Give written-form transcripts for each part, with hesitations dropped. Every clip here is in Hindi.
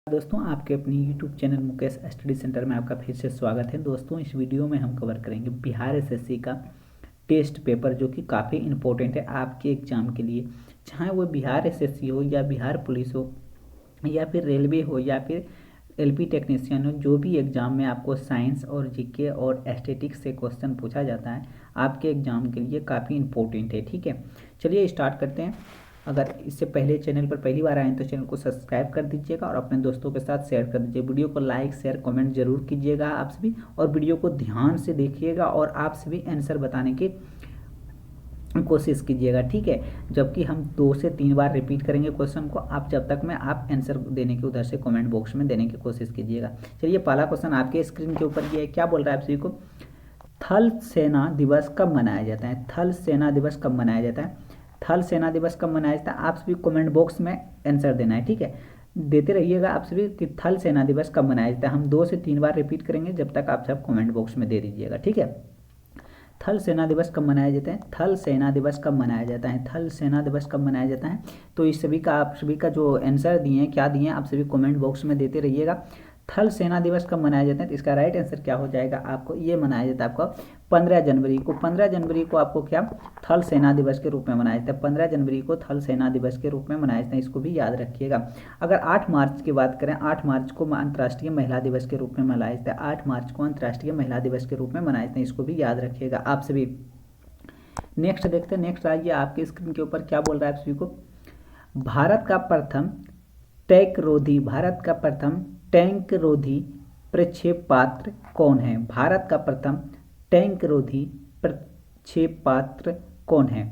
दोस्तों, आपके अपनी YouTube channel Mukesh study centre में आपका फिर से स्वागत है। दोस्तों, इस वीडियो में हम कवर करेंगे बिहार एसएससी का टेस्ट पेपर, जो कि काफ़ी इम्पोर्टेंट है आपके एग्जाम के लिए। चाहे वो बिहार एसएससी हो या बिहार पुलिस हो या फिर रेलवे हो या फिर एलपी टेक्नीशियन हो, जो भी एग्जाम में आपको साइंस और जीके और एस्थेटिक्स से क्वेश्चन पूछा जाता है, आपके एग्जाम के लिए काफ़ी इम्पोर्टेंट है। ठीक है, चलिए स्टार्ट करते हैं। अगर इससे पहले चैनल पर पहली बार आए तो चैनल को सब्सक्राइब कर दीजिएगा और अपने दोस्तों के साथ शेयर कर दीजिए। वीडियो को लाइक शेयर कमेंट जरूर कीजिएगा आप सभी, और वीडियो को ध्यान से देखिएगा और आप सभी आंसर बताने की कोशिश कीजिएगा। ठीक है, जबकि हम 2 से 3 बार रिपीट करेंगे क्वेश्चन को, आप जब तक में आप आंसर देने के उधर से कमेंट बॉक्स में देने की कोशिश कीजिएगा। चलिए, पहला क्वेश्चन आपके स्क्रीन के ऊपर ये है। क्या बोल रहा है आप सभी को? थल सेना दिवस कब मनाया जाता है? थल सेना दिवस कब मनाया जाता है? थल सेना दिवस कब मनाया जाता है? आप सभी कमेंट बॉक्स में आंसर देना है। ठीक है, देते रहिएगा आप सभी कि थल सेना दिवस कब मनाया जाता है। हम 2 से 3 बार रिपीट करेंगे, जब तक आप सब कमेंट बॉक्स में दे दीजिएगा। ठीक है, थल सेना दिवस कब मनाया जाता है? थल सेना दिवस कब मनाया जाता है? थल सेना दिवस कब मनाया जाता है? तो इस सभी का आप सभी का जो आंसर दिए हैं, क्या दिए हैं, आप सभी कमेंट बॉक्स में देते रहिएगा। थल सेना दिवस कब मनाया जाता है? तो इसका राइट आंसर क्या हो जाएगा? आपको ये मनाया जाता है आपको 15 जनवरी को। 15 जनवरी को आपको क्या थल सेना दिवस के रूप में मनाया जाता है। 15 जनवरी को थल सेना दिवस के रूप में मनाया जाता है, इसको भी याद रखिएगा। अगर 8 मार्च की बात करें, 8 मार्च को अंतर्राष्ट्रीय महिला दिवस के रूप में मनाया जाता है। 8 मार्च को अंतर्राष्ट्रीय महिला दिवस के रूप में मनाया जाता है, इसको भी याद रखिएगा आप सभी। नेक्स्ट देखते हैं। नेक्स्ट आइए, आपके स्क्रीन के ऊपर क्या बोल रहा है आप सभी को? भारत का प्रथम टैंक रोधी भारत का प्रथम टैंक रोधी प्रक्षेपास्त्र कौन है? भारत का प्रथम टैंक रोधी प्रक्षेपास्त्र कौन है?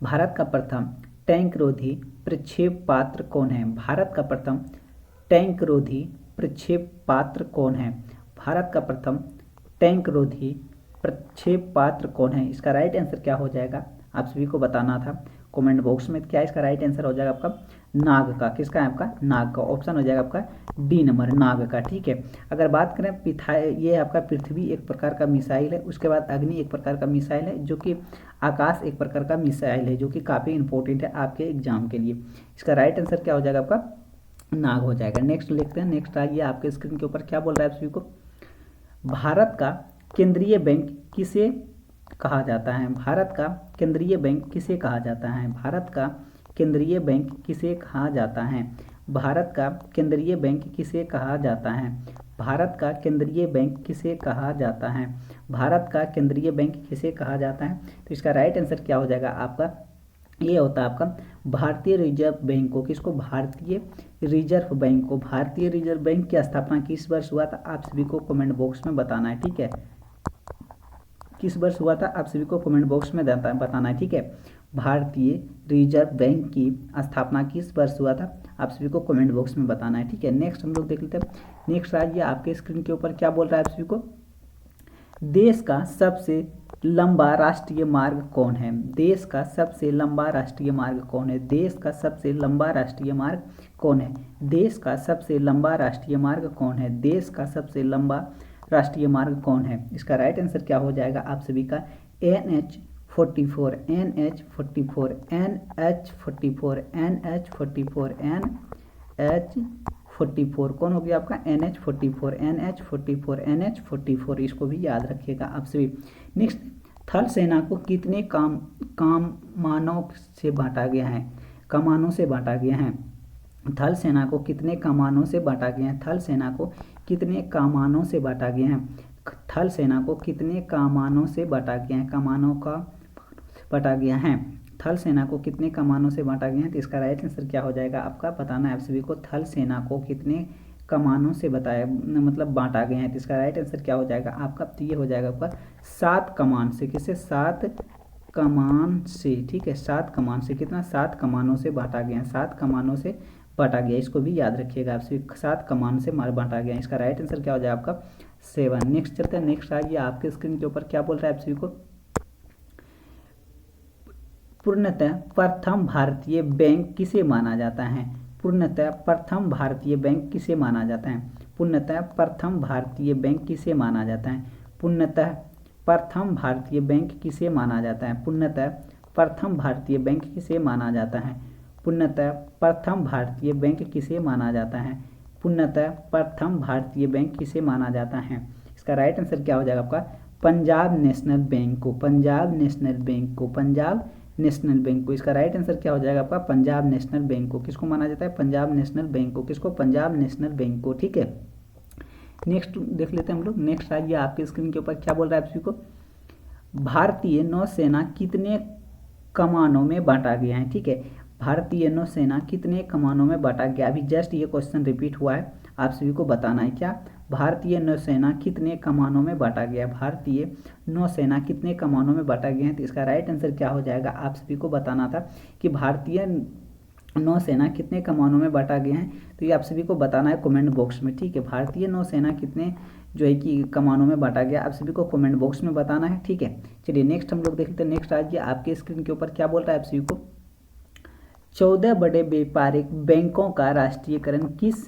भारत का प्रथम टैंक रोधी प्रक्षेपास्त्र कौन है? भारत का प्रथम टैंक रोधी प्रक्षेपास्त्र कौन है? भारत का प्रथम टैंक रोधी प्रक्षेपास्त्र कौन है? इसका राइट आंसर क्या हो जाएगा? आप सभी को बताना था कमेंट बॉक्स में। क्या इसका राइट आंसर हो जाएगा आपका? नाग का। किसका है आपका? नाग का। ऑप्शन हो जाएगा आपका डी नंबर, नाग का। ठीक है, अगर बात करें ये आपका पृथ्वी एक प्रकार का मिसाइल है, उसके बाद अग्नि एक प्रकार का मिसाइल है, जो कि आकाश एक प्रकार का मिसाइल है, जो कि काफ़ी इंपॉर्टेंट है आपके एग्जाम के लिए। इसका राइट आंसर क्या हो जाएगा आपका? नाग हो जाएगा। नेक्स्ट लिखते हैं। नेक्स्ट आइए, आपके स्क्रीन के ऊपर क्या बोल रहा है आप सभी को? भारत का केंद्रीय बैंक किसे कहा जाता है? भारत का केंद्रीय बैंक किसे कहा जाता है? भारत का केंद्रीय बैंक किसे कहा जाता है? भारत का केंद्रीय बैंक किसे कहा जाता है? भारत का केंद्रीय बैंक किसे कहा जाता है? भारत का केंद्रीय बैंक किसे कहा जाता है? तो इसका राइट आंसर क्या हो जाएगा आपका? ये होता है आपका भारतीय रिजर्व बैंक को। किसको? भारतीय रिजर्व बैंक को। भारतीय रिजर्व बैंक की स्थापना किस वर्ष हुआ था? आप सभी को कमेंट बॉक्स में बताना है। ठीक है, किस वर्ष हुआ था? आप सभी को कमेंट बॉक्स में बताना है। ठीक है, भारतीय रिजर्व बैंक की स्थापना किस वर्ष हुआ था? आप सभी को कमेंट बॉक्स में बताना है। ठीक है, नेक्स्ट हम लोग देख लेते हैं। नेक्स्ट आइए, आपके स्क्रीन के ऊपर क्या बोल रहा है आप सभी को? देश का सबसे लंबा राष्ट्रीय मार्ग कौन है? देश का सबसे लंबा राष्ट्रीय मार्ग कौन है? देश का सबसे लंबा राष्ट्रीय मार्ग कौन है? देश का सबसे लंबा राष्ट्रीय मार्ग कौन है? देश का सबसे लंबा राष्ट्रीय मार्ग कौन है? इसका राइट आंसर क्या हो जाएगा आप सभी का? NH44, NH44, NH44, NH44, NH44। कौन हो गया आपका? NH44, NH44, NH44। इसको भी याद रखिएगा आप सभी। नेक्स्ट, थल सेना को कितने कमानों से बांटा गया है? कमानों से बांटा गया है। थल सेना को कितने कमानों से बांटा गया है? थल सेना को कितने कमानों से बांटा गया है? थल सेना को कितने कमानों से बांटा गया है? कमानों का बांटा गया है। थल सेना को कितने कमानों से बांटा गया है? तो इसका राइट आंसर क्या हो जाएगा आपका? बताना है आप सभी को। थल सेना को कितने कमानों से बांटा गया है? तो इसका राइट आंसर क्या हो जाएगा आपका? तो ये हो जाएगा आपका 7 कमान से। किससे? 7 कमान से। ठीक है, 7 कमान से। कितना? 7 कमानों से बांटा गया है। 7 कमानों से बांटा गया, इसको भी याद रखिएगा आप सभी। 7 कमान से बांटा गया, इसका राइट आंसर क्या हो जाएगा आपका? 7। नेक्स्ट चलते हैं। नेक्स्ट आइए, आपके स्क्रीन के ऊपर क्या बोल रहा है आप सभी को? पूर्णतः प्रथम भारतीय बैंक किसे माना जाता है? पूर्णतः प्रथम भारतीय बैंक किसे माना जाता है? पूर्णतः प्रथम भारतीय बैंक किसे माना जाता है? पूर्णतः प्रथम भारतीय बैंक किसे माना जाता है? पूर्णतः प्रथम भारतीय बैंक किसे माना जाता है? पूर्णतः प्रथम भारतीय बैंक किसे माना जाता है? पूर्णतः प्रथम भारतीय बैंक किसे माना जाता है? इसका राइट आंसर क्या हो जाएगा आपका? पंजाब नेशनल बैंक को, पंजाब नेशनल बैंक को, पंजाब नेशनल बैंक को। इसका राइट आंसर क्या हो जाएगा आपका? पंजाब नेशनल बैंक को। किसको माना जाता है? पंजाब नेशनल बैंक को। किसको? पंजाब नेशनल बैंक को। ठीक है, नेक्स्ट देख लेते हैं हम लोग। नेक्स्ट आइए आपके स्क्रीन के ऊपर क्या बोल रहा है आप सभी को? भारतीय नौसेना कितने कमानों में बांटा गया है? ठीक है, भारतीय नौसेना कितने कमानों में बांटा गया? अभी जस्ट ये क्वेश्चन रिपीट हुआ है, आप सभी को बताना है क्या? भारतीय नौसेना कितने कमानों में बांटा गया? भारतीय नौसेना कितने कमानों में बांटा गया है? तो इसका राइट आंसर क्या हो जाएगा? आप सभी को बताना था कि भारतीय नौसेना कितने कमानों में बांटा गया है, तो ये आप सभी को बताना है कमेंट बॉक्स में। ठीक है, भारतीय नौसेना कितने जो है कि कमानों में बांटा गया, आप सभी को कमेंट बॉक्स में बताना है। ठीक है, चलिए नेक्स्ट हम लोग देखते हैं। नेक्स्ट आज आपके स्क्रीन के ऊपर क्या बोल रहा है आप सभी को? 14 बड़े व्यापारिक बैंकों का राष्ट्रीयकरण किस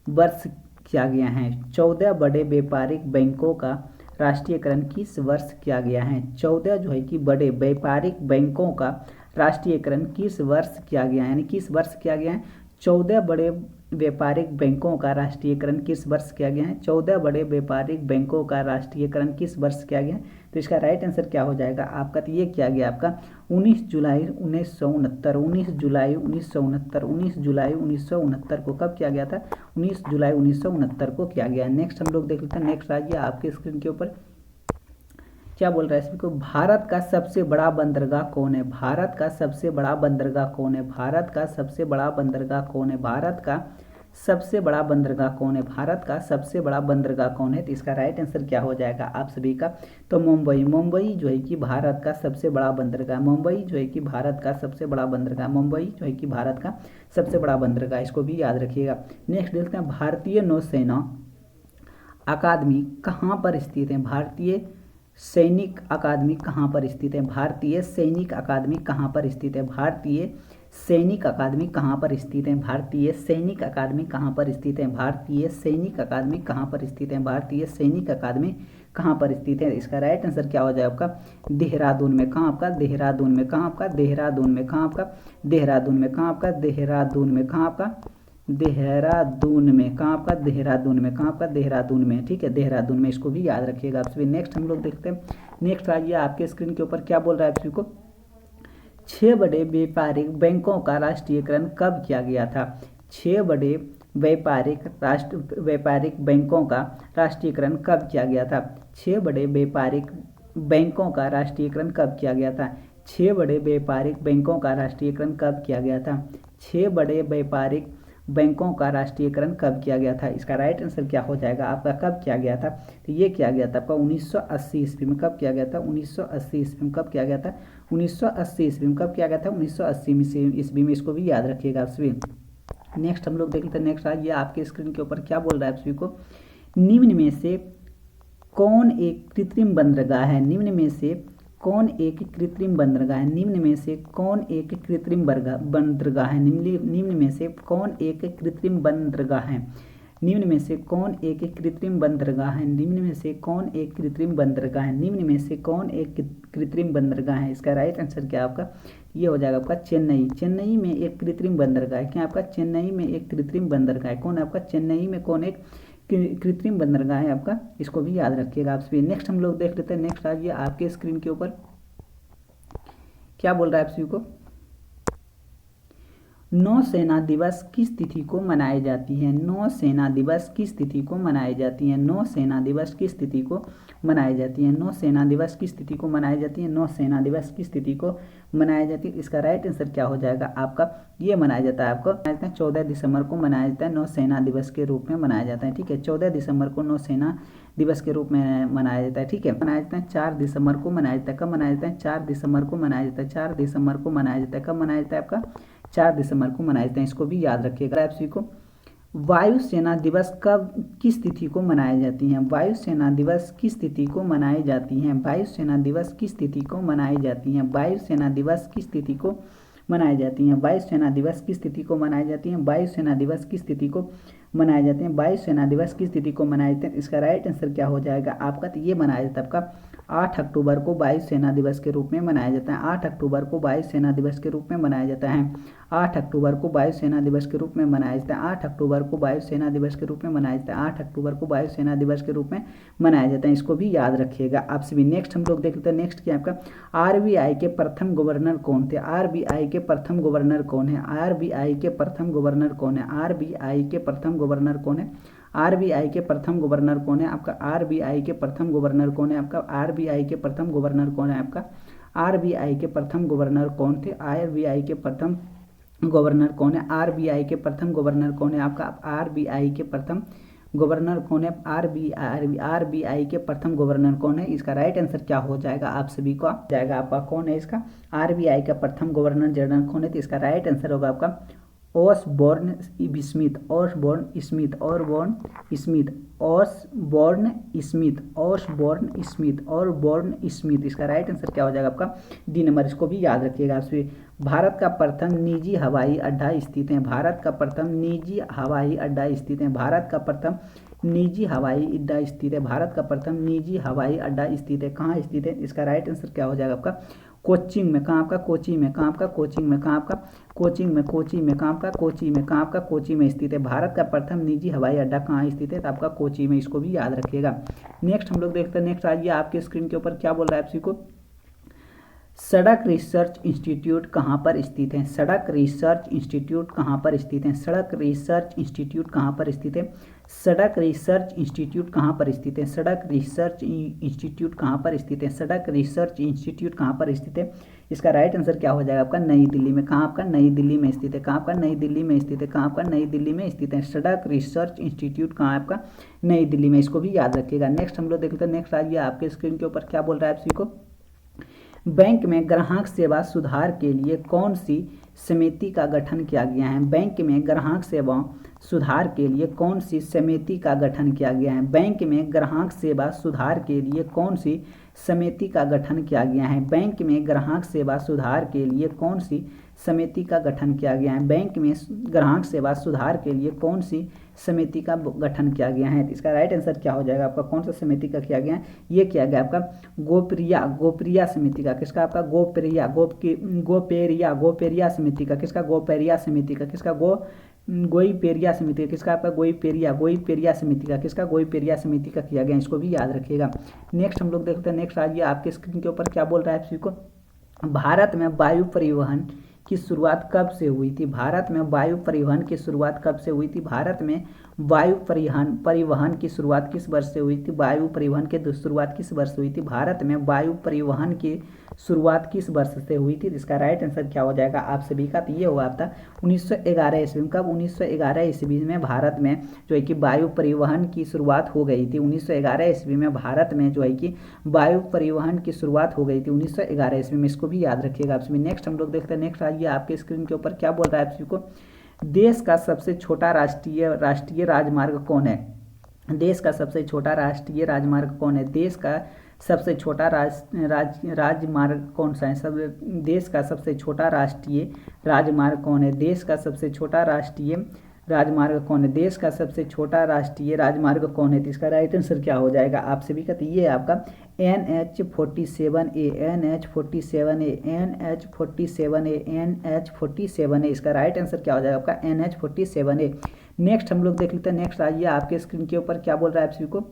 वर्ष किया गया है? 14 बड़े व्यापारिक बैंकों का राष्ट्रीयकरण किस वर्ष किया गया है? 14 जो है कि बड़े व्यापारिक बैंकों का राष्ट्रीयकरण किस वर्ष किया गया है, यानी किस वर्ष किया गया है? 14 बड़े व्यापारिक बैंकों का राष्ट्रीयकरण किस वर्ष किया गया है? 14 बड़े व्यापारिक बैंकों का राष्ट्रीयकरण किस वर्ष किया गया है? तो इसका राइट आंसर क्या हो जाएगा आपका? तो ये किया गया आपका 19 जुलाई 1969। 19 जुलाई 1969, 19 जुलाई 1969 को कब किया गया था? 19 जुलाई 1969 को किया गया। नेक्स्ट हम लोग देख लेते हैं। नेक्स्ट आइए आपके स्क्रीन के ऊपर क्या बोल रहा है इसको? भारत का सबसे बड़ा बंदरगाह कौन है? भारत का सबसे बड़ा बंदरगाह कौन है? भारत का सबसे बड़ा बंदरगाह कौन है? भारत का सबसे बड़ा बंदरगाह कौन है? भारत का सबसे बड़ा बंदरगाह कौन है? तो इसका राइट आंसर क्या हो जाएगा आप सभी का? तो मुंबई। मुंबई जो है कि भारत का सबसे बड़ा बंदरगाह, मुंबई जो है कि भारत का सबसे बड़ा बंदरगाह, मुंबई जो है कि भारत का सबसे बड़ा बंदरगाह, इसको भी याद रखिएगा। नेक्स्ट देखते हैं, भारतीय नौसेना अकादमी कहाँ पर स्थित है? भारतीय सैनिक अकादमी कहाँ पर स्थित है? भारतीय सैनिक अकादमी कहाँ पर स्थित है? भारतीय सैनिक अकादमी कहाँ पर स्थित है? भारतीय सैनिक अकादमी कहाँ पर स्थित है? भारतीय सैनिक अकादमी कहाँ पर स्थित है? भारतीय सैनिक अकादमी कहाँ पर स्थित है? इसका राइट आंसर क्या हो जाएगा आपका? देहरादून में। कहाँ आपका? देहरादून में। कहाँ आपका? देहरादून में। कहाँ आपका? देहरादून में। कहाँ आपका? देहरादून में। कहाँ आपका? देहरादून में। कहाँ आपका? देहरादून में। कहाँ आपका? देहरादून में। ठीक है, देहरादून में, इसको भी याद रखिएगा आप सभी। नेक्स्ट हम लोग देखते हैं। नेक्स्ट आइए आपके स्क्रीन के ऊपर क्या बोल रहा है आप सभी को? 6 बड़े व्यापारिक बैंकों का राष्ट्रीयकरण कब किया गया था? 6 बड़े व्यापारिक बैंकों का राष्ट्रीयकरण कब किया गया था? 6 बड़े व्यापारिक बैंकों का राष्ट्रीयकरण कब किया गया था? 6 बड़े व्यापारिक बैंकों का राष्ट्रीयकरण कब किया गया था? 6 बड़े व्यापारिक बैंकों का राष्ट्रीयकरण कब किया गया था? इसका राइट आंसर क्या हो जाएगा आपका? कब किया गया था? तो ये किया गया था आपका 1980 ईस्वी में। कब किया गया था? 1980 ईस्वी में। कब किया गया था? 1980 ईस्वी में। कब किया गया था? 1980 ईस्वी में, इसको भी याद रखिएगा आप सभी। नेक्स्ट हम लोग देख लेते हैं। नेक्स्ट आज ये आपके स्क्रीन के ऊपर क्या बोल रहा है आप सभी को? निम्न में से कौन एक कृत्रिम बंदरगाह है? निम्न में से कौन एक कृत्रिम बंदरगाह है? निम्न में से कौन एक कृत्रिम बंदरगाह है? निम्न में से कौन एक कृत्रिम बंदरगाह है? निम्न में से कौन एक कृत्रिम बंदरगाह है? निम्न में से कौन एक कृत्रिम बंदरगाह है? निम्न में से कौन एक कृत्रिम बंदरगाह है? इसका राइट आंसर क्या आपका? ये हो जाएगा आपका चेन्नई। चेन्नई में एक कृत्रिम बंदरगाह है। क्या आपका? चेन्नई में एक कृत्रिम बंदरगाह है। कौन है आपका? चेन्नई में कौन एक कृत्रिम बंदरगाह है आपका? इसको भी याद रखिएगा आप सभी। नेक्स्ट हम लोग देख लेते हैं। नेक्स्ट आइए आपके स्क्रीन के ऊपर क्या बोल रहा है आप सभी को? नौसेना दिवस किस तिथि को मनाई जाती है? नौसेना दिवस किस तिथि को मनाई जाती है? नौसेना दिवस किस तिथि को मनाई जाती है? नौसेना दिवस किस तिथि को मनाई जाती है? नौसेना दिवस किस तिथि को मनाया जाती है? इसका राइट आंसर क्या हो जाएगा आपका? ये मनाया जाता है आपको 14 दिसंबर को मनाया जाता है, नौसेना दिवस के रूप में मनाया जाता है। ठीक है, 14 दिसंबर को नौसेना दिवस के रूप में मनाया जाता है। ठीक है, मनाया जाता है 4 दिसंबर को मनाया जाता है। कब मनाया जाता है? 4 दिसंबर को मनाया जाता है। 4 दिसंबर को मनाया जाता है। कब मनाया जाता है आपका? 4 दिसंबर को मनाए जाते हैं। इसको भी याद रखिएगा आप सभी को। वायुसेना दिवस कब किस तिथि को मनाई जाती है? वायुसेना दिवस किस तिथि को मनाई जाती है? वायुसेना दिवस किस तिथि को मनाई जाती है? वायुसेना दिवस किस तिथि को मनाई जाती है? वायुसेना दिवस किस तिथि को मनाई जाती है? वायुसेना दिवस किस तिथि को मनाए जाते हैं? वायुसेना दिवस किस तिथि को मनाए जाते हैं? इसका राइट आंसर क्या हो जाएगा आपका? तो ये मनाया जाता है आपका 8 अक्टूबर को वायुसेना दिवस के रूप में मनाया जाता है। 8 अक्टूबर को वायुसेना दिवस के रूप में मनाया जाता है। 8 अक्टूबर को वायुसेना दिवस के रूप में मनाया जाता है। 8 अक्टूबर को वायुसेना दिवस के रूप में मनाया जाता है। 8 अक्टूबर को वायुसेना दिवस के रूप में मनाया जाता है। इसको भी याद रखिएगा आप सभी। नेक्स्ट हम लोग देख लेते हैं। नेक्स्ट क्या आपका आरबीआई के प्रथम गवर्नर कौन थे? आरबीआई के प्रथम गवर्नर कौन है? आरबीआई के प्रथम गवर्नर कौन है? आरबीआई के प्रथम गवर्नर कौन है? आरबीआई के प्रथम गवर्नर कौन है आपका? आरबीआई के प्रथम गवर्नर कौन है आपका? आरबीआई के प्रथम गवर्नर कौन है आपका? आरबीआई के प्रथम गवर्नर कौन थे? आरबीआई के प्रथम गवर्नर कौन है? आरबीआई के प्रथम गवर्नर कौन है आपका? आरबीआई के प्रथम गवर्नर कौन है? आरबीआई के प्रथम गवर्नर कौन है? इसका राइट आंसर क्या हो जाएगा आप सभी को? जाएगा आपका कौन है इसका? आरबीआई का प्रथम गवर्नर जनरल कौन है? तो इसका राइट आंसर होगा आपका Osborne Smith. Osborne Smith. Osborne Smith. Osborne Smith. Osborne Smith. Osborne Smith. इसका राइट आंसर क्या हो जाएगा आपका? D number. इसको भी याद रखिएगा आप सभी। भारत का प्रथम निजी हवाई अड्डा स्थित है। भारत का प्रथम निजी हवाई अड्डा स्थित है। भारत का प्रथम निजी हवाई अड्डा स्थित है। भारत का प्रथम निजी हवाई अड्डा स्थित है। कहाँ स्थित है? इसका राइट आंसर क्या हो जाएगा आपका? कोचिंग में। कहाँ आपका? कोची में। कहाँ आपका? कोचिंग में। कहाँ आपका? कोचिंग में। कोची में। कहाँ आपका? कोची में। कहाँ आपका? कोची में स्थित है। भारत का प्रथम निजी हवाई अड्डा कहाँ स्थित है? तो आपका कोची में। इसको भी याद रखिएगा। नेक्स्ट हम लोग देखते हैं। नेक्स्ट आइए आपके स्क्रीन के ऊपर क्या बोल रहा है आपसी को। सड़क रिसर्च इंस्टीट्यूट कहाँ पर स्थित है? सड़क रिसर्च इंस्टीट्यूट कहाँ पर स्थित है? सड़क रिसर्च इंस्टीट्यूट कहाँ पर स्थित है? सड़क रिसर्च इंस्टीट्यूट कहाँ पर स्थित है? सड़क रिसर्च इंस्टीट्यूट कहाँ पर स्थित है? सड़क रिसर्च इंस्टीट्यूट कहाँ पर स्थित है? इसका राइट आंसर क्या हो जाएगा आपका? नई दिल्ली में। कहाँ आपका? नई दिल्ली में स्थित है। कहाँ आपका? नई दिल्ली में स्थित है। कहाँ आपका? नई दिल्ली में स्थित है। सड़क रिसर्च इंस्टीट्यूट कहाँ है आपका? नई दिल्ली में। इसको भी याद रखिएगा। नेक्स्ट हम लोग देखते हैं। नेक्स्ट आइए आपके स्क्रीन के ऊपर क्या बोल रहा है आप सभी को। बैंक में ग्राहक सेवा सुधार के लिए कौन सी समिति का गठन किया गया है? बैंक में ग्राहक सेवा सुधार के लिए कौन सी समिति का गठन किया गया है? बैंक में ग्राहक सेवा सुधार के लिए कौन सी समिति का गठन किया गया है? बैंक में ग्राहक सेवा सुधार के लिए कौन सी समिति का गठन किया गया है? बैंक में ग्राहक सेवा सुधार के लिए कौन सी समिति का गठन किया गया है? इसका राइट आंसर क्या हो जाएगा आपका? कौन सा समिति का किया गया है? ये किया गया आपका गोपरिया समिति का। किसका? आपका गोपेरिया समिति का। किसका? गोपेरिया समिति का। किसका? गोईपेरिया समिति का। किसका? आपका गोईपेरिया समिति का। किसका? गोईपेरिया समिति का किया गया। इसको भी याद रखिएगा। नेक्स्ट हम लोग देखते हैं। नेक्स्ट आइए आपके स्क्रीन के ऊपर क्या बोल रहा है आप सभी को। भारत में वायु परिवहन की शुरुआत कब से हुई थी? भारत में वायु परिवहन की शुरुआत कब से हुई थी? भारत में वायु परिवहन की शुरुआत किस वर्ष से हुई थी? वायु परिवहन की शुरुआत किस वर्ष से हुई थी? भारत में वायु परिवहन की शुरुआत किस वर्ष से हुई थी? इसका राइट आंसर क्या हो जाएगा आप सभी का? तो ये हुआ था 1911 ईस्वी में। कब? 1911 ईस्वी में भारत में जो है कि वायु परिवहन की शुरुआत हो गई थी। 1911 ईस्वी में भारत में जो है कि वायु परिवहन की शुरुआत हो गई थी 1911 ईस्वी में। इसको भी याद रखिएगा आप सभी। नेक्स्ट हम लोग देखते हैं। नेक्स्ट आइए आपके स्क्रीन के ऊपर क्या बोल रहा है आप सभी को। देश का सबसे छोटा राष्ट्रीय राजमार्ग कौन है? देश का सबसे छोटा राष्ट्रीय राजमार्ग कौन है? देश का सबसे छोटा राजमार्ग कौन सा है? देश का सबसे छोटा राष्ट्रीय राजमार्ग कौन है? देश का सबसे छोटा राष्ट्रीय राजमार्ग कौन है? देश का सबसे छोटा राष्ट्रीय राजमार्ग कौन है? तो इसका राइट आंसर क्या हो जाएगा आप सभी का? तो ये है आपका NH47A। NH47A। NH47A। NH47A। इसका राइट आंसर क्या हो जाएगा आपका? NH47A। नेक्स्ट हम लोग देख लेते हैं। नेक्स्ट आइए आपके स्क्रीन के ऊपर क्या बोल रहा है आप सभी को।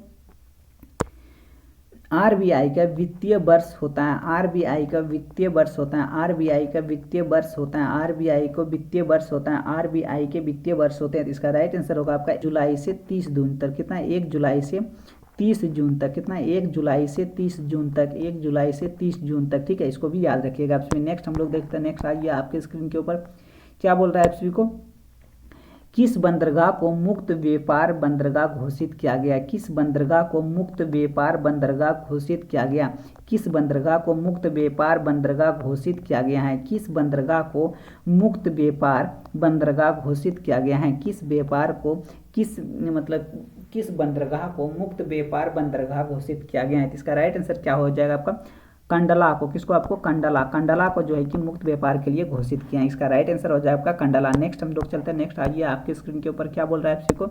आरबीआई का वित्तीय वर्ष होता है। आरबीआई का वित्तीय वर्ष होता है। आरबीआई का वित्तीय वर्ष होता है। आरबीआई को वित्तीय वर्ष होता है। आरबीआई के वित्तीय वर्ष होते हैं। इसका राइट आंसर होगा आपका जुलाई से 30 जून तक। कितना? 1 जुलाई से 30 जून तक। कितना? 1 जुलाई से 30 जून तक। 1 जुलाई से 30 जून तक। ठीक है, इसको भी याद रखिएगा आप सभी। नेक्स्ट हम लोग देखते हैं। नेक्स्ट आइए आपके स्क्रीन के ऊपर क्या बोल रहा है आप सभी को। किस बंदरगाह को मुक्त व्यापार बंदरगाह घोषित किया गया? किस बंदरगाह को मुक्त व्यापार बंदरगाह घोषित किया गया? किस बंदरगाह को मुक्त व्यापार बंदरगाह घोषित किया गया है? किस बंदरगाह को मुक्त व्यापार बंदरगाह घोषित किया गया है? किस बंदरगाह को मुक्त व्यापार बंदरगाह घोषित किया गया है? इसका राइट आंसर क्या हो जाएगा आपका? कंडला को। किसको? आपको कंडला को जो है कि मुक्त व्यापार के लिए घोषित किया है। इसका राइट आंसर हो जाएगा आपका कंडला। नेक्स्ट हम लोग चलते हैं। नेक्स्ट आइए आपके स्क्रीन के ऊपर क्या बोल रहा है आपसे को।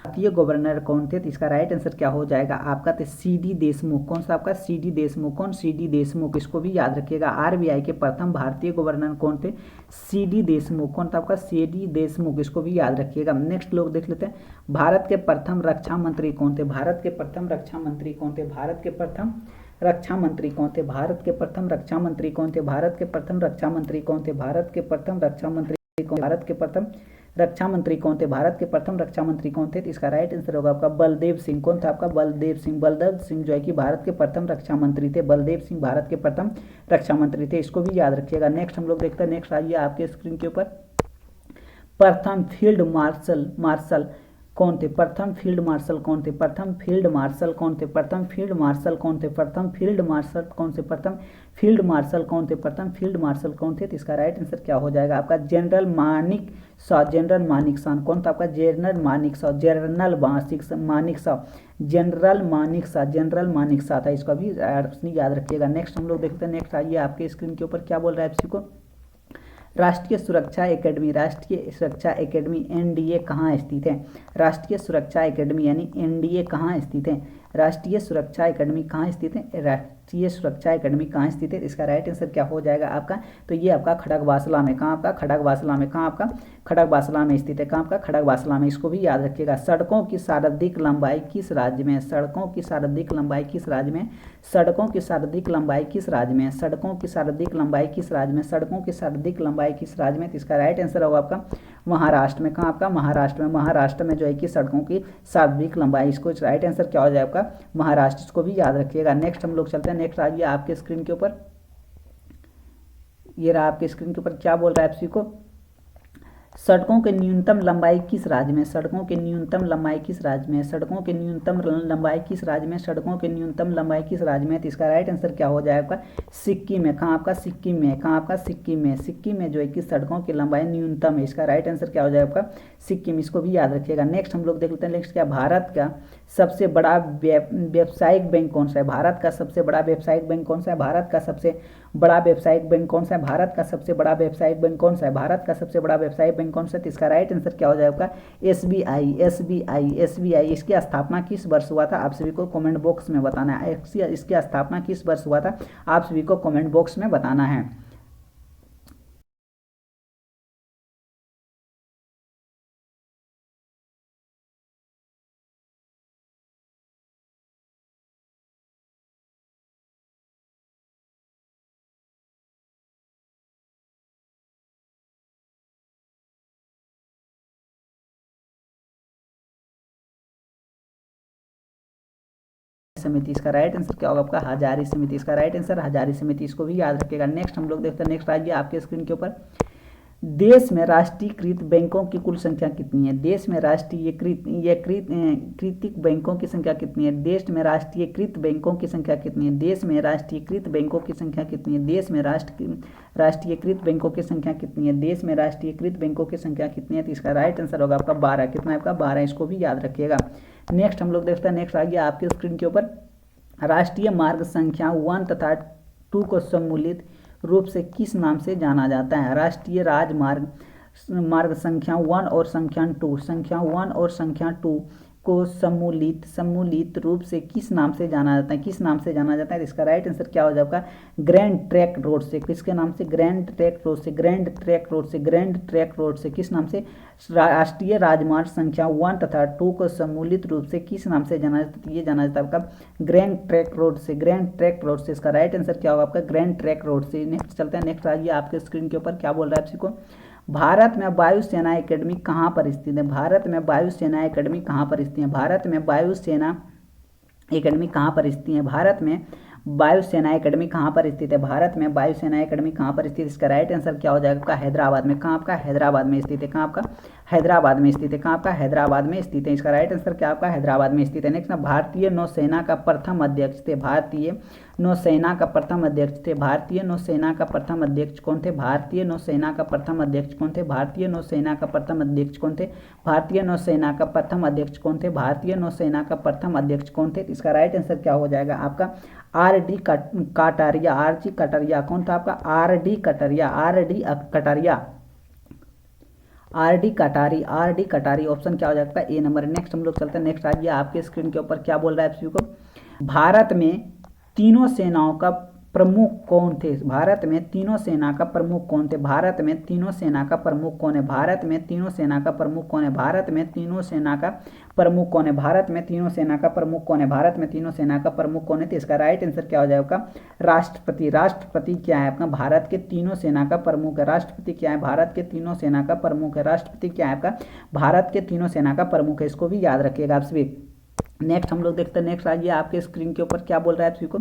भारतीय गवर्नर कौन थे? तो इसका राइट आंसर क्या हो जाएगा आपका? तो CD देशमुख। कौन सा आपका? CD देशमुख। कौन? CD देशमुख। इसको भी याद रखिएगा। RBI के प्रथम भारतीय गवर्नर कौन थे? CD देशमुख। कौन था आपका? CD देशमुख। इसको भी याद रखिएगा। नेक्स्ट लोग देख लेते हैं, भारत के प्रथम रक्षा मंत्री कौन थे? भारत के प्रथम रक्षा मंत्री कौन थे? भारत के प्रथम रक्षा मंत्री कौन थे? भारत के प्रथम रक्षा मंत्री कौन थे? भारत के प्रथम रक्षा मंत्री कौन थे? भारत के प्रथम रक्षा मंत्री कौन? भारत के प्रथम रक्षा मंत्री कौन थे? भारत के प्रथम रक्षा मंत्री कौन थे? तो इसका राइट आंसर होगा आपका बलदेव सिंह। कौन था आपका? बलदेव सिंह। बलदेव सिंह जो है कि भारत के प्रथम रक्षा मंत्री थे। बलदेव सिंह भारत के प्रथम रक्षा मंत्री थे। इसको भी याद रखिएगा। नेक्स्ट हम लोग देखते हैं। नेक्स्ट आइए आपके स्क्रीन के ऊपर, प्रथम फील्ड मार्शल कौन थे? प्रथम फील्ड मार्शल कौन थे? प्रथम फील्ड मार्शल कौन थे? प्रथम फील्ड मार्शल कौन थे? प्रथम फील्ड मार्शल कौन से? प्रथम फील्ड मार्शल कौन थे? प्रथम फील्ड मार्शल कौन थे? तो इसका राइट आंसर क्या हो जाएगा आपका? जनरल मानिक शॉ। जनरल मानिक शॉ। कौन था आपका? General Manik Shaw. General Manik Shaw. General Manik Shaw. General Manik Shaw था। इसको भी याद रखिएगा। नेक्स्ट हम लोग देखते हैं। नेक्स्ट आइए आपके स्क्रीन के ऊपर क्या बोल रहा है आपसी को, राष्ट्रीय सुरक्षा एकेडमी। राष्ट्रीय सुरक्षा एकेडमी NDA कहाँ स्थित है? राष्ट्रीय सुरक्षा एकेडमी यानी NDA कहाँ स्थित है? राष्ट्रीय सुरक्षा एकेडमी कहाँ स्थित है? राष्ट्रीय सुरक्षा एकेडमी कहाँ स्थित है? इसका राइट आंसर क्या हो जाएगा आपका? तो ये आपका खड़गवासला में। कहाँ आपका? खड़गवासला में। कहाँ आपका? खड़गवासला में स्थित है। कहाँ आपका? खड़गवासला में। इसको भी याद रखिएगा। सड़कों की सर्वाधिक लंबाई किस राज्य में? सड़कों की सर्वाधिक लंबाई किस राज्य में? सड़कों की सर्वाधिक लंबाई किस राज्य में? सड़कों की सर्वाधिक लंबाई किस राज्य में? सड़कों की सर्वाधिक लंबाई किस राज्य में? तो इसका राइट आंसर होगा आपका महाराष्ट्र में। कहाँ आपका? महाराष्ट्र में। महाराष्ट्र में जो है कि सड़कों की सर्वाधिक लंबाई, इसको राइट आंसर क्या हो जाएगा आपका? महाराष्ट्र। इसको भी याद रखिएगा। नेक्स्ट हम लोग चलते हैं। नेक्स्ट आइए आपके स्क्रीन के ऊपर, ये रहा आपके स्क्रीन के ऊपर क्या बोल रहा है आपसी को, सड़कों की न्यूनतम लंबाई किस राज्य में? सड़कों की न्यूनतम लंबाई किस राज्य में? सड़कों की न्यूनतम लंबाई किस राज्य में? सड़कों की न्यूनतम लंबाई किस राज्य में? तो इसका राइट आंसर क्या हो जाएगा? सिक्किम में। कहाँ आपका? सिक्किम में। कहाँ आपका? सिक्किम में। सिक्किम में जो है कि सड़कों की लंबाई न्यूनतम है। इसका राइट आंसर क्या हो जाएगा आपका? सिक्किम। इसको भी याद रखिएगा। नेक्स्ट हम लोग देख लेते हैं। नेक्स्ट क्या, भारत का सबसे बड़ा व्यावसायिक बैंक कौन सा है? भारत का सबसे बड़ा व्यावसायिक बैंक कौन सा है? भारत का सबसे बड़ा व्यावसायिक बैंक कौन सा है? भारत का सबसे बड़ा व्यावसायिक बैंक कौन सा है? भारत का सबसे बड़ा व्यावसायिक बैंक कौन सा है? इसका राइट आंसर क्या हो जाएगा? SBI। SBI। SBI। इसकी स्थापना किस वर्ष हुआ था? आप सभी को कमेंट बॉक्स में बताना है। इसकी स्थापना किस वर्ष हुआ था? आप सभी को कमेंट बॉक्स में बताना है। समिति। इसका राइट आंसर क्या होगा आपका? हजारी समिति। इसका राइट आंसर हजारी समिति। इसको भी याद रखिएगा। नेक्स्ट हम लोग देखते हैं। नेक्स्ट आइए आपके स्क्रीन के ऊपर, देश में राष्ट्रीयकृत बैंकों की कुल संख्या कितनी है? देश में राष्ट्रीयकृत बैंकों की संख्या कितनी है? देश में राष्ट्रीयकृत बैंकों की संख्या कितनी है? देश में राष्ट्रीयकृत बैंकों की संख्या कितनी है? देश में राष्ट्रीयकृत बैंकों की संख्या कितनी है? देश में राष्ट्रीयकृत बैंकों की संख्या कितनी है? तो इसका राइट आंसर होगा आपका 12। कितना है आपका? 12। इसको भी याद रखिएगा। नेक्स्ट हम लोग देखते हैं। नेक्स्ट आइए आपके स्क्रीन के ऊपर, राष्ट्रीय मार्ग संख्या 1 तथा 2 को सम्मिलित रूप से किस नाम से जाना जाता है? राष्ट्रीय मार्ग संख्या 1 और संख्या 2 को सम्मिलित रूप से किस नाम से जाना जाता है? किस नाम से जाना जाता है? इसका राइट आंसर क्या हो जाएगा? ग्रैंड ट्रैंक रोड से। किसके नाम से? ग्रैंड ट्रैंक रोड से। ग्रैंड ट्रैंक रोड से। ग्रैंड ट्रैंक रोड से किस नाम से? राष्ट्रीय राजमार्ग संख्या 1 तथा 2 को सम्मिलित रूप से किस नाम से जाना जाता है? ये जाना जाता है आपका ग्रैंड ट्रैंक रोड से। ग्रैंड ट्रैंक रोड से। इसका राइट आंसर क्या होगा आपका? ग्रैंड ट्रैंक रोड से। नेक्स्ट चलते हैं। नेक्स्ट आइए आपके स्क्रीन के ऊपर क्या बोल रहा है आपसी को, भारत में वायुसेना एकेडमी कहाँ पर स्थित है? भारत में वायुसेना एकेडमी कहाँ पर स्थित है? भारत में वायुसेना एकेडमी कहाँ पर स्थित है? भारत में वायुसेना एकेडमी कहाँ पर स्थित है? भारत में वायुसेना एकेडमी कहाँ पर स्थित है? इसका राइट आंसर क्या हो जाएगा आपका? हैदराबाद में। कहाँ आपका? हैदराबाद में स्थित है। कहाँ आपका? हैदराबाद में स्थित है। कहाँ आपका? हैदराबाद में स्थित है। इसका राइट आंसर क्या आपका? हैदराबाद में स्थित है। नेक्स्ट, भारतीय नौसेना का प्रथम अध्यक्ष थे? भारतीय नौसेना का प्रथम अध्यक्ष थे? भारतीय नौसेना का प्रथम अध्यक्ष कौन थे? भारतीय नौसेना का प्रथम अध्यक्ष कौन थे? भारतीय नौसेना का प्रथम अध्यक्ष कौन थे? भारतीय नौसेना का प्रथम अध्यक्ष कौन थे? भारतीय नौसेना का प्रथम अध्यक्ष कौन थे? इसका राइट आंसर क्या हो जाएगा आपका? RD कटारिया। RG कटारिया। कौन था आपका? RD Kataria. RD Kataria. R D कटारी ऑप्शन क्या हो जाएगा? ए नंबर। नेक्स्ट हम लोग चलते हैं, नेक्स्ट आइए आपके स्क्रीन के ऊपर क्या बोल रहा है एमसीक्यू को, भारत में तीनों सेनाओं का प्रमुख कौन थे? भारत में तीनों सेना का प्रमुख कौन थे? भारत में तीनों सेना का प्रमुख कौन है? भारत में तीनों सेना का प्रमुख कौन है? भारत में तीनों सेना का प्रमुख कौन है? भारत में तीनों सेना का प्रमुख कौन है? भारत में तीनों सेना का प्रमुख कौन है? तो इसका राइट आंसर क्या हो जाएगा? राष्ट्रपति। राष्ट्रपति क्या है आपका? भारत के तीनों सेना का प्रमुख है। राष्ट्रपति क्या है? भारत के तीनों सेना का प्रमुख है। राष्ट्रपति क्या है आपका? भारत के तीनों सेना का प्रमुख है। इसको भी याद रखिएगा आप सभी। नेक्स्ट हम लोग देखते हैं, नेक्स्ट आइए आपके स्क्रीन के ऊपर क्या बोल रहा है आपको,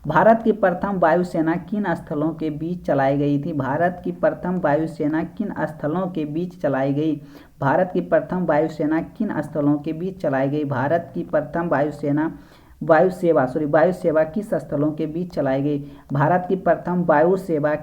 भारत की प्रथम वायुसेना किन स्थलों के बीच चलाई गई थी? भारत की प्रथम वायुसेना किन स्थलों के बीच चलाई गई? भारत की प्रथम वायुसेना किन स्थलों के बीच चलाई गई? भारत की प्रथम वायुसेना वायुसेवा किस स्थलों के बीच चलाई गई? भारत की प्रथम वायुसेवा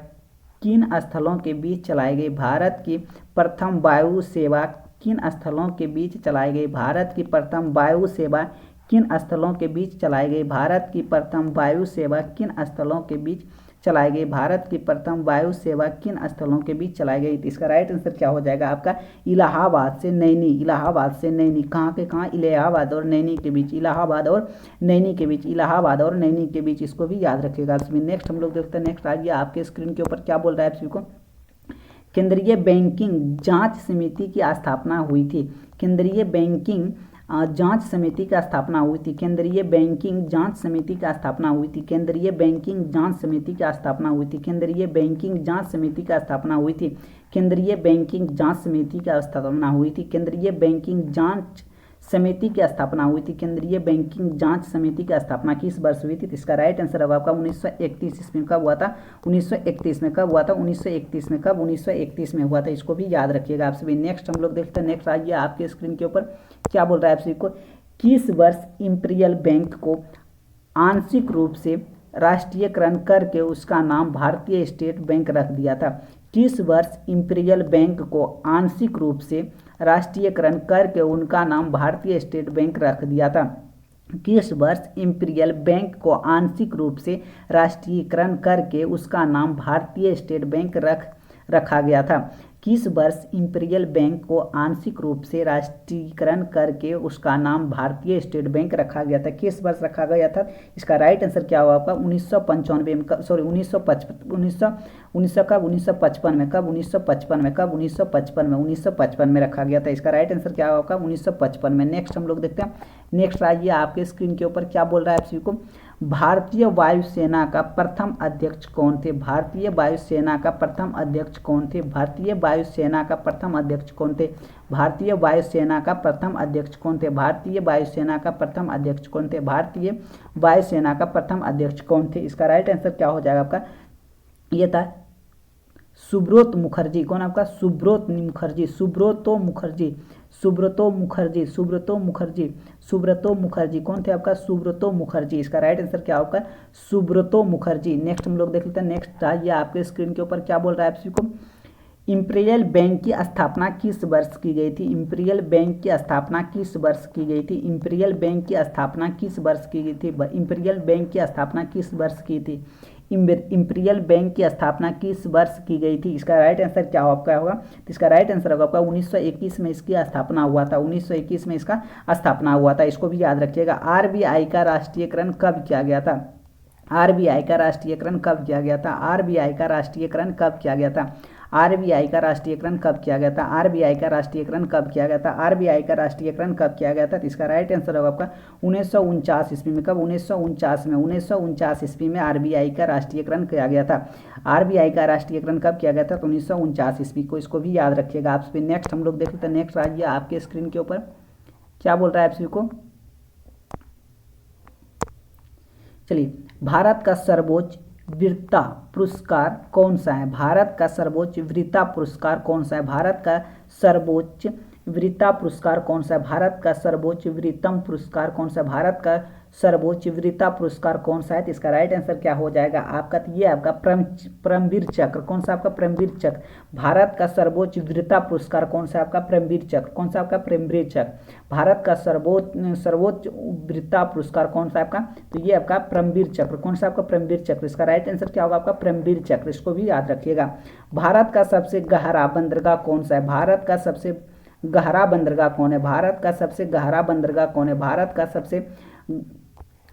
किन स्थलों के बीच चलाई गई? भारत की प्रथम वायुसेवा किन स्थलों के बीच चलाई गई? भारत की प्रथम वायुसेवा किन स्थलों के बीच चलाई गई? भारत की प्रथम वायुसेवा किन स्थलों के बीच चलाई गई? भारत की प्रथम वायुसेवा किन स्थलों के बीच चलाई गई? तो इसका राइट आंसर क्या हो जाएगा आपका? इलाहाबाद से नैनी। इलाहाबाद से नैनी, कहाँ के कहाँ? इलाहाबाद और नैनी के बीच। इलाहाबाद और नैनी के बीच। इलाहाबाद और नैनी के बीच, इसको भी याद रखिएगा। नेक्स्ट हम लोग देखते हैं, नेक्स्ट आइए आपके स्क्रीन के ऊपर क्या बोल रहा है आप सभी को, केंद्रीय बैंकिंग जांच समिति की स्थापना हुई थी। केंद्रीय बैंकिंग जांच समिति की स्थापना हुई थी। केंद्रीय बैंकिंग जांच समिति की स्थापना हुई थी। केंद्रीय बैंकिंग जांच समिति की स्थापना हुई थी। केंद्रीय बैंकिंग जांच समिति की स्थापना हुई थी। केंद्रीय बैंकिंग जांच समिति की स्थापना हुई थी। केंद्रीय बैंकिंग जांच समिति की स्थापना हुई थी। केंद्रीय बैंकिंग जांच समिति की स्थापना किस वर्ष हुई थी? इसका राइट आंसर है आपका 1931 ईस्वी में। कब हुआ था? 1931 में। कब हुआ था? 1931 में। कब? 1931 में हुआ था। इसको भी याद रखिएगा आप सभी। नेक्स्ट हम लोग देखते हैं, नेक्स्ट आइए आपके स्क्रीन के ऊपर क्या बोल रहा है आप सभी को, किस वर्ष इंपीरियल बैंक को आंशिक रूप से राष्ट्रीयकरण करके उसका नाम भारतीय स्टेट बैंक रख दिया था? किस वर्ष इंपीरियल बैंक को आंशिक रूप से राष्ट्रीयकरण करके उनका नाम भारतीय स्टेट बैंक रख दिया था? किस वर्ष इंपीरियल बैंक को आंशिक रूप से राष्ट्रीयकरण करके उसका नाम भारतीय स्टेट बैंक रखा गया था? किस वर्ष इंपीरियल बैंक को आंशिक रूप से राष्ट्रीयकरण करके उसका नाम भारतीय स्टेट बैंक रखा गया था? किस वर्ष रखा गया था? इसका राइट आंसर क्या होगा आपका? 1995 में। सॉरी 1955 में। कब? 1955 में। कब? 1955 में रखा गया था। इसका राइट आंसर क्या होगा? 1955 में। नेक्स्ट हम लोग देखते हैं, नेक्स्ट आइए आपके स्क्रीन के ऊपर क्या बोल रहा है आप सभी को, भारतीय वायुसेना का प्रथम अध्यक्ष कौन थे? भारतीय वायुसेना का प्रथम अध्यक्ष कौन थे? भारतीय वायुसेना का प्रथम अध्यक्ष कौन थे? भारतीय वायुसेना का प्रथम अध्यक्ष कौन थे? भारतीय वायुसेना का प्रथम अध्यक्ष कौन थे? भारतीय वायुसेना का प्रथम अध्यक्ष कौन थे? इसका राइट आंसर क्या हो जाएगा आपका? ये था सुब्रत मुखर्जी। कौन आपका? सुब्रत मुखर्जी। सुब्रतो मुखर्जी। सुब्रतो मुखर्जी। सुब्रतो मुखर्जी। सुब्रतो मुखर्जी कौन थे आपका? सुब्रतो मुखर्जी। इसका राइट आंसर क्या होगा? सुब्रतो मुखर्जी। नेक्स्ट हम लोग देख लेते हैं, नेक्स्ट आइए आपके स्क्रीन के ऊपर क्या बोल रहा है आप सभी को, इंपीरियल बैंक की स्थापना किस वर्ष की गई थी? इंपीरियल बैंक की स्थापना किस वर्ष की गई थी? इंपीरियल बैंक की स्थापना किस वर्ष की गई थी? इंपीरियल बैंक की स्थापना किस वर्ष की थी? इंपीरियल बैंक की स्थापना किस वर्ष की गई थी? इसका राइट आंसर क्या होगा? तो इसका राइट आंसर होगा आपका 1921 में इसकी स्थापना हुआ था। 1921 में इसका स्थापना हुआ था। इसको भी याद रखिएगा। आरबीआई का राष्ट्रीयकरण कब किया गया था? आरबीआई का राष्ट्रीयकरण कब किया गया था? आरबीआई का राष्ट्रीयकरण कब किया गया था? आरबीआई का राष्ट्रीयकरण कब किया गया था? आरबीआई का राष्ट्रीयकरण कब किया गया था? आरबीआई का राष्ट्रीयकरण कब किया गया था? तो इसका राइट आंसर होगा आपका 1949 ईस्वी में। कब? 1949 में। 1949 ईस्वी में आरबीआई का राष्ट्रीयकरण किया गया था। आरबीआई का राष्ट्रीयकरण कब किया गया था? तो 1949 ईस्वी को। इसको भी याद रखिएगा आप सभी। नेक्स्ट हम लोग देख लेते हैं, नेक्स्ट आइए आपके स्क्रीन के ऊपर क्या बोल रहा है आप सभी को, चलिए, भारत का सर्वोच्च वीरता पुरस्कार कौन सा है? भारत का सर्वोच्च वीरता पुरस्कार कौन सा है? भारत का सर्वोच्च वीरता पुरस्कार कौन सा है? भारत का सर्वोच्च वीरतम पुरस्कार कौन सा है? भारत का सर्वोच्च वीरता पुरस्कार कौन सा है? तो इसका राइट आंसर क्या हो जाएगा आपका? तो ये आपका परमवीर चक्र। कौन सा आपका? परमवीर चक्र। भारत का सर्वोच्च वीरता पुरस्कार कौन सा आपका? परमवीर चक्र। कौन सा आपका? परमवीर चक्र। भारत का सर्वोच्च वीरता पुरस्कार कौन सा आपका? तो ये आपका परमवीर चक्र। कौन सा आपका? परमवीर चक्र। इसका राइट आंसर क्या होगा आपका? परमवीर चक्र। इसको भी याद रखिएगा। भारत का सबसे गहरा बंदरगाह कौन सा है? भारत का सबसे गहरा बंदरगाह कौन है? भारत का सबसे गहरा बंदरगाह कौन है? भारत का सबसे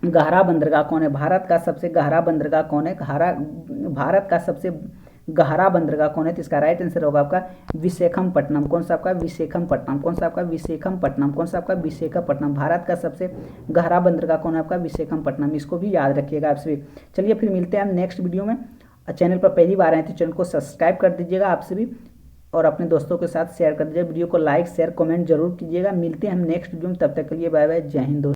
गहरा बंदरगाह कौन है? भारत का सबसे गहरा बंदरगाह कौन है? भारत का सबसे गहरा बंदरगाह कौन है? तो इसका राइट आंसर होगा आपका विशाखापट्टनम। कौन सा आपका? विशाखापट्टनम। कौन सा आपका? विशाखापट्टनम। कौन सा आपका? विशाखापट्टनम। भारत का सबसे गहरा बंदरगाह कौन है आपका? विशाखापट्टनम। इसको भी याद रखिएगा आप सभी। चलिए फिर मिलते हैं हम नेक्स्ट वीडियो में। चैनल पर पहली बार आए तो चैनल को सब्सक्राइब कर दीजिएगा आप सभी, और अपने दोस्तों के साथ शेयर कर दीजिए। वीडियो को लाइक शेयर कमेंट जरूर कीजिएगा। मिलते हैं हम नेक्स्ट वीडियो में, तब तक के लिए बाय बाय, जय हिंद दोस्तों।